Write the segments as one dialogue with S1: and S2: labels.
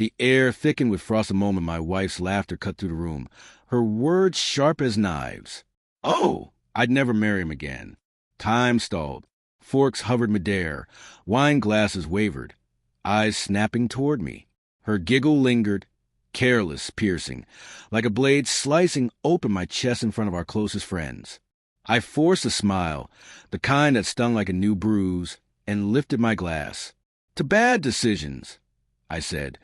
S1: The air thickened with frost the moment my wife's laughter cut through the room, her words sharp as knives. Oh, I'd never marry him again. Time stalled. Forks hovered midair. Wine glasses wavered. Eyes snapping toward me. Her giggle lingered, careless, piercing, like a blade slicing open my chest in front of our closest friends. I forced a smile, the kind that stung like a new bruise, and lifted my glass. To bad decisions, I said,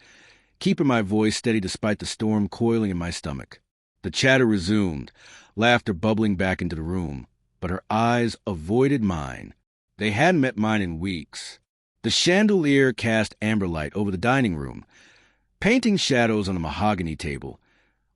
S1: keeping my voice steady despite the storm coiling in my stomach. The chatter resumed, laughter bubbling back into the room, but her eyes avoided mine. They hadn't met mine in weeks. The chandelier cast amber light over the dining room, painting shadows on the mahogany table,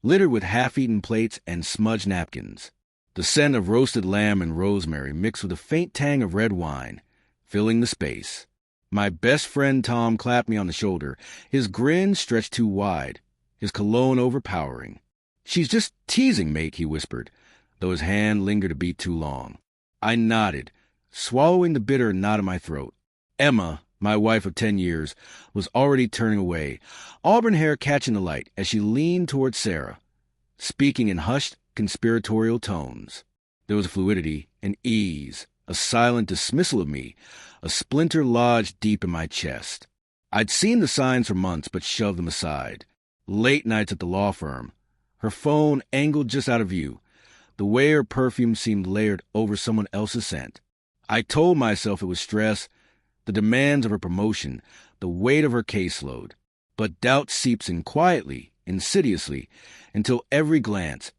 S1: littered with half-eaten plates and smudged napkins. The scent of roasted lamb and rosemary mixed with a faint tang of red wine, filling the space. My best friend Tom clapped me on the shoulder, his grin stretched too wide, his cologne overpowering. "She's just teasing, mate," he whispered, though his hand lingered a beat too long. I nodded, swallowing the bitter knot in my throat. Emma, my wife of 10 years, was already turning away, auburn hair catching the light as she leaned toward Sarah, speaking in hushed, conspiratorial tones. There was a fluidity, an ease, a silent dismissal of me, a splinter lodged deep in my chest. I'd seen the signs for months but shoved them aside. Late nights at the law firm, her phone angled just out of view, the way her perfume seemed layered over someone else's scent. I told myself it was stress, the demands of her promotion, the weight of her caseload. But doubt seeps in quietly, insidiously, until every glance,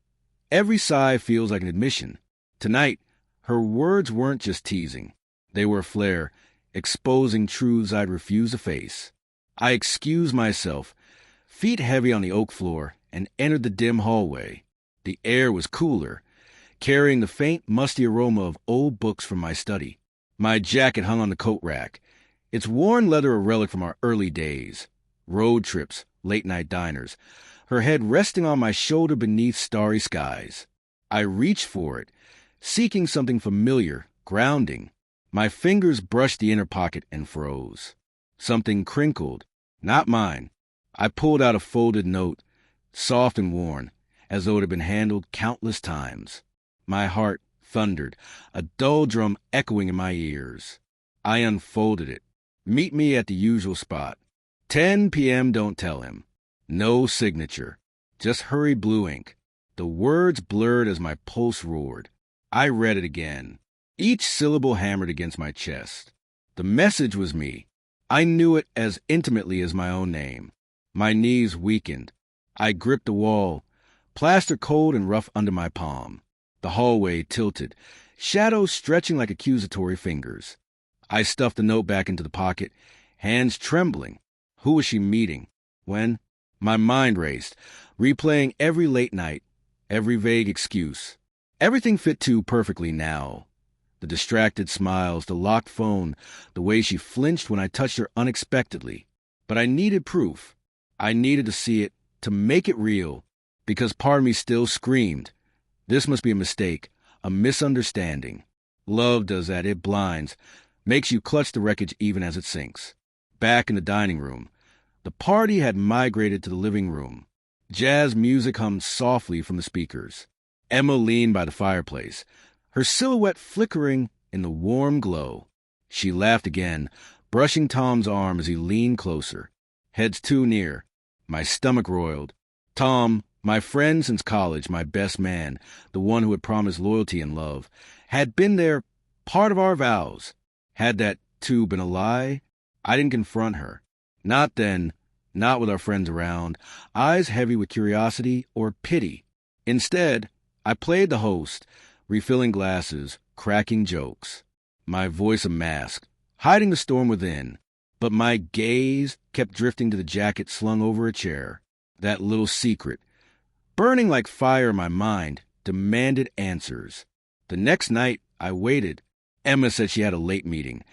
S1: every sigh feels like an admission. Tonight, her words weren't just teasing. They were a flare, exposing truths I'd refused to face. I excused myself, feet heavy on the oak floor, and entered the dim hallway. The air was cooler, carrying the faint, musty aroma of old books from my study. My jacket hung on the coat rack, its worn leather a relic from our early days. Road trips, late-night diners, her head resting on my shoulder beneath starry skies. I reached for it, seeking something familiar, grounding. My fingers brushed the inner pocket and froze. Something crinkled, not mine. I pulled out a folded note, soft and worn, as though it had been handled countless times. My heart thundered, a dull drum echoing in my ears. I unfolded it. "Meet me at the usual spot. 10 p.m. Don't tell him." No signature, just hurried blue ink. The words blurred as my pulse roared. I read it again, each syllable hammered against my chest. The message was me. I knew it as intimately as my own name. My knees weakened. I gripped the wall, plaster cold and rough under my palm. The hallway tilted, shadows stretching like accusatory fingers. I stuffed the note back into the pocket, hands trembling. Who was she meeting? When? My mind raced, replaying every late night, every vague excuse. Everything fit too perfectly now. The distracted smiles, the locked phone, the way she flinched when I touched her unexpectedly. But I needed proof. I needed to see it, to make it real, because part of me still screamed. This must be a mistake, a misunderstanding. Love does that, it blinds, makes you clutch the wreckage even as it sinks. Back in the dining room, the party had migrated to the living room. Jazz music hummed softly from the speakers. Emma leaned by the fireplace, her silhouette flickering in the warm glow. She laughed again, brushing Tom's arm as he leaned closer. Heads too near. My stomach roiled. Tom, my friend since college, my best man, the one who had promised loyalty and love, had been there, part of our vows. Had that, too, been a lie? I didn't confront her. Not then, not with our friends around, eyes heavy with curiosity or pity. Instead, I played the host, refilling glasses, cracking jokes. My voice a mask, hiding the storm within. But my gaze kept drifting to the jacket slung over a chair. That little secret, burning like fire in my mind, demanded answers. The next night, I waited. Emma said she had a late meeting,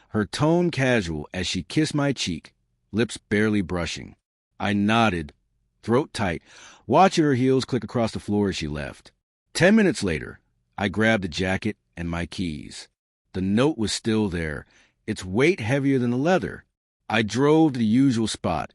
S1: her tone casual as she kissed my cheek, lips barely brushing. I nodded, throat tight, watching her heels click across the floor as she left. 10 minutes later, I grabbed the jacket and my keys. The note was still there, its weight heavier than the leather. I drove to the usual spot,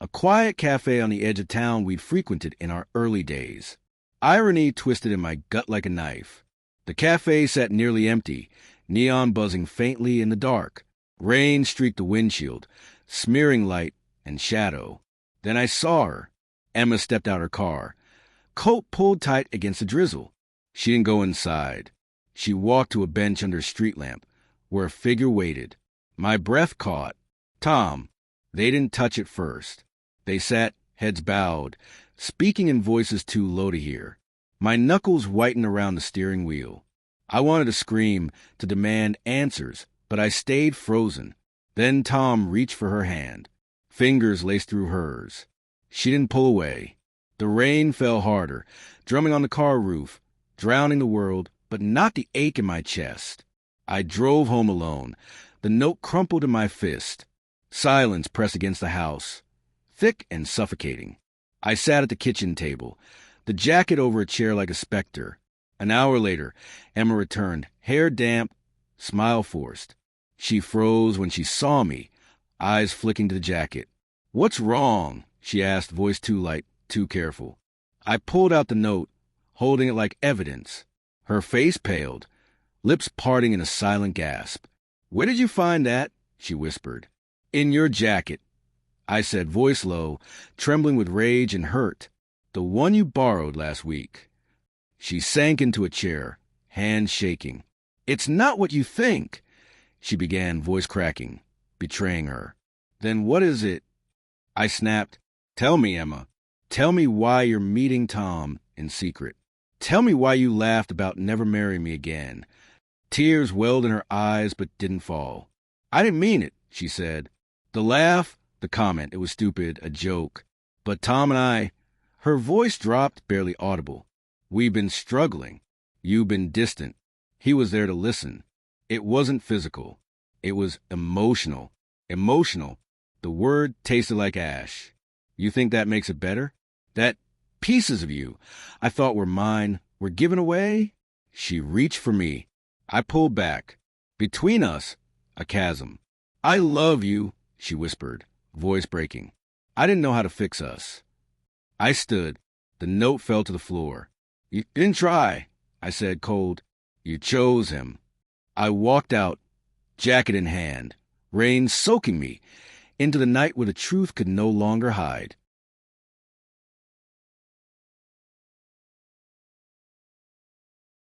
S1: A quiet cafe on the edge of town we'd frequented in our early days. Irony twisted in my gut like a knife. The cafe sat nearly empty, neon buzzing faintly in the dark. Rain streaked the windshield, smearing light and shadow. Then I saw her. Emma stepped out her car. Coat pulled tight against the drizzle. She didn't go inside. She walked to a bench under a street lamp, where a figure waited. My breath caught. Tom. They didn't touch at first. They sat, heads bowed, speaking in voices too low to hear. My knuckles whitened around the steering wheel. I wanted to scream, to demand answers, but I stayed frozen. Then Tom reached for her hand. Fingers laced through hers. She didn't pull away. The rain fell harder, drumming on the car roof, drowning the world, but not the ache in my chest. I drove home alone. The note crumpled in my fist. Silence pressed against the house, thick and suffocating. I sat at the kitchen table, the jacket over a chair like a specter. An hour later, Emma returned, hair damp, smile forced. She froze when she saw me, eyes flicking to the jacket. "What's wrong?" she asked, voice too light, too careful. I pulled out the note, holding it like evidence. Her face paled, lips parting in a silent gasp. "Where did you find that?" she whispered. "In your jacket," I said, voice low, trembling with rage and hurt. "The one you borrowed last week." She sank into a chair, hands shaking. "It's not what you think," she began, voice cracking, betraying her. "Then what is it?" I snapped. "Tell me, Emma. Tell me why you're meeting Tom in secret. Tell me why you laughed about never marrying me again." Tears welled in her eyes but didn't fall. "I didn't mean it," she said. The laugh, the comment, it was stupid, a joke. But Tom and I, her voice dropped, barely audible. "We've been struggling. You've been distant." He was there to listen. It wasn't physical. It was emotional. Emotional. The word tasted like ash. "You think that makes it better? That pieces of you I thought were mine were given away?" She reached for me. I pulled back. Between us, a chasm. "I love you," she whispered, voice breaking. I didn't know how to fix us. I stood. The note fell to the floor. "You didn't try," I said, cold. "You chose him." I walked out, jacket in hand, rain soaking me, into the night where the truth could no longer hide.